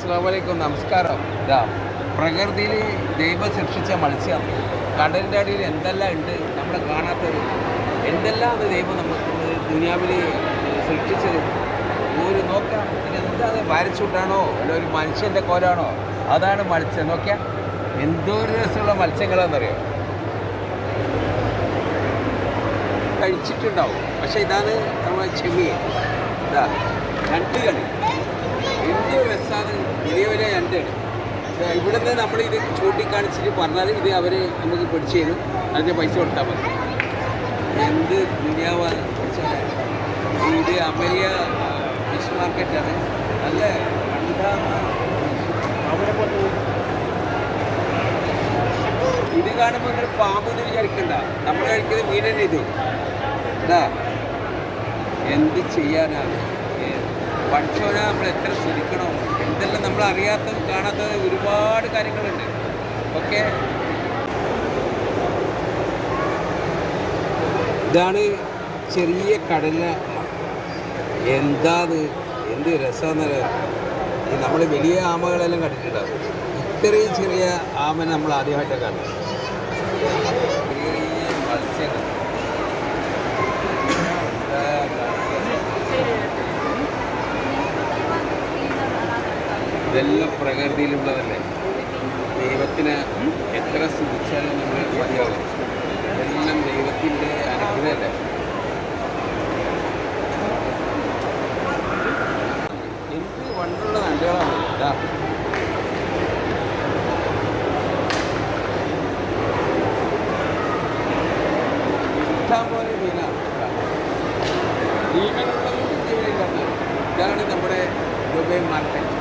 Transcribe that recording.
അസ്സലാമു അലൈക്കും, നമസ്കാരം. ഇതാ പ്രകൃതിയിൽ ദൈവം സൃഷ്ടിച്ച മത്സ്യം. കടലിൻ്റെ അടിയിൽ എന്തെല്ലാം ഉണ്ട് നമ്മൾ കാണാത്തത്, എന്തെല്ലാം അത് ദൈവം നമുക്ക് ദുനിയാവിൽ സൃഷ്ടിച്ചത്. ഒരു നോക്കാം, ഇതെന്താ, പാരച്ചൂട്ടാണോ അല്ല ഒരു മനുഷ്യൻ്റെ കോലാണോ? അതാണ് മത്സ്യം. നോക്കിയാൽ എന്തോരു രസമുള്ള മത്സ്യങ്ങളാണെന്നറിയോ. കഴിച്ചിട്ടുണ്ടാവും, പക്ഷേ ഇതാണ് നമ്മളെ ചെമ്മീൻ. ഇതാ ഞണ്ട് കളി, എന്ത് രസമാണ്. വലിയ വലിയ ഞണ്ടാണ്. ഇവിടെ നിന്ന് നമ്മൾ ഇത് ചൂണ്ടിക്കാണിച്ചിട്ട് പറഞ്ഞാൽ ഇത് അവർ നമുക്ക് പിടിച്ചു തരും, അതിന് പൈസ കൊടുത്താൽ മതി. എന്ത് ദുനിയാവാണ്. ഇത് അമരിയ ഫിഷ് മാർക്കറ്റാണ്. നല്ല ഇത് കാണുമ്പോൾ നിങ്ങൾ പാമ്പെന്ന് വിചാരിക്കണ്ട, നമ്മൾ കഴിക്കുന്നത് മീൻ തന്നെ. ഇത് ഇതാ എന്ത് ചെയ്യാനാണ് പഠിച്ചവനാ. നമ്മൾ എത്ര ശ്രദ്ധിക്കണോ, എന്തെല്ലാം നമ്മൾ അറിയാത്തത് കാണാത്തത് ഒരുപാട് കാര്യങ്ങളുണ്ട്. ഓക്കെ, ഇതാണ് ചെറിയ കടല. എന്താത്, എന്ത് രസമെന്നല്ല. നമ്മൾ വലിയ ആമകളെല്ലാം കണ്ടിട്ടുണ്ടാവും, ഇത്രയും ചെറിയ ആമനെ നമ്മൾ ആദ്യമായിട്ടാണ് കാണുന്നത്. ചെറിയ മത്സ്യങ്ങൾ ഇതെല്ലാം പ്രകൃതിയിലുള്ളതല്ലേ. ദൈവത്തിന് എത്ര സ്തുതിച്ചാലും നമ്മൾ മതിയാവും. ഇതെല്ലാം ദൈവത്തിൻ്റെ അനുഗ്രഹമല്ലേ. എന്ത് വണ്ടുള്ള നണ്ടുകളാണ്. ഇതാ ഇഷ്ടം പോലെ മീനാണ്. ജീവനുള്ളതും ജീവനില്ലാത്തതും. ഇതാണ് നമ്മുടെ ദുബൈ മാർക്കറ്റ്.